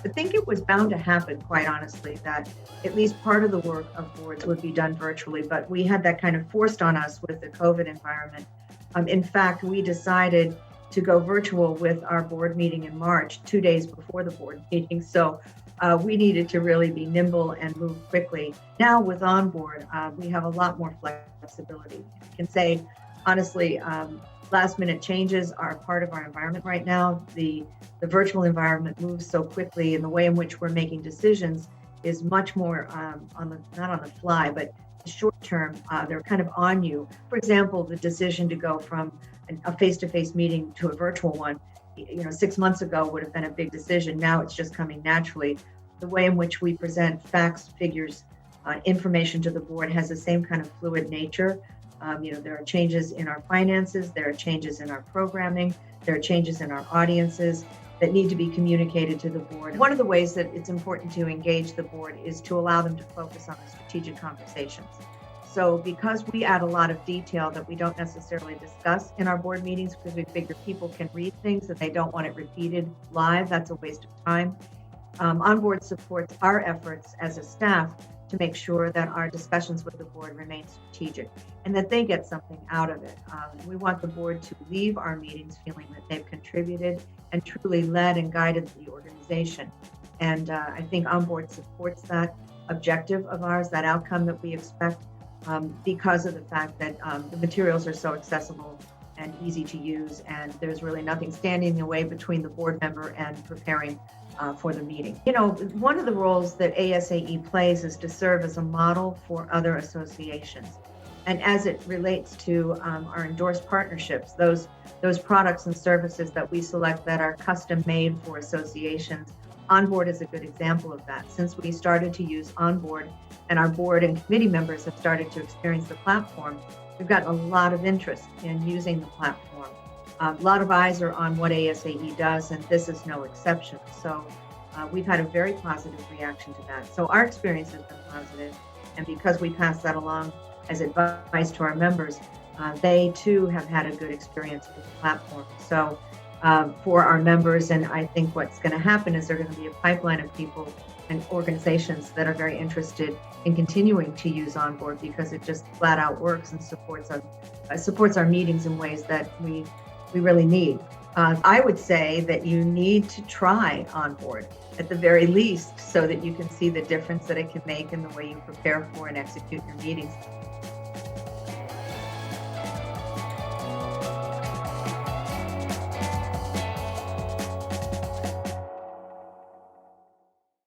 I think it was bound to happen, quite honestly, that at least part of the work of boards would be done virtually, but we had that kind of forced on us with the COVID environment. In fact, we decided to go virtual with our board meeting in March, 2 days before the board meeting. So we needed to really be nimble and move quickly. Now with OnBoard, we have a lot more flexibility. I can say, honestly, last minute changes are part of our environment right now. The virtual environment moves so quickly, and the way in which we're making decisions is much more not on the fly, but short term. They're kind of on you. For example, the decision to go from a face-to-face meeting to a virtual one, 6 months ago would have been a big decision. Now it's just coming naturally. The way in which we present facts, figures, information to the board has the same kind of fluid nature. There are changes in our finances, there are changes in our programming, there are changes in our audiences that need to be communicated to the board. One of the ways that it's important to engage the board is to allow them to focus on the strategic conversations. So because we add a lot of detail that we don't necessarily discuss in our board meetings, because we figure people can read things and they don't want it repeated live, that's a waste of time. OnBoard supports our efforts as a staff to make sure that our discussions with the board remain strategic and that they get something out of it. We want the board to leave our meetings feeling that they've contributed and truly led and guided the organization. And I think OnBoard supports that objective of ours, that outcome that we expect, because of the fact that the materials are so accessible and easy to use, and there's really nothing standing in the way between the board member and preparing for the meeting. One of the roles that ASAE plays is to serve as a model for other associations. And as it relates to our endorsed partnerships, those products and services that we select that are custom made for associations, OnBoard is a good example of that. Since we started to use OnBoard and our board and committee members have started to experience the platform, we've gotten a lot of interest in using the platform. A lot of eyes are on what ASAE does, and this is no exception. So we've had a very positive reaction to that. So our experience has been positive, and because we pass that along as advice to our members, they too have had a good experience with the platform. So for our members, and I think what's going to happen is there's going to be a pipeline of people and organizations that are very interested in continuing to use OnBoard because it just flat out works and supports our meetings in ways that we really need. I would say that you need to try OnBoard at the very least so that you can see the difference that it can make in the way you prepare for and execute your meetings.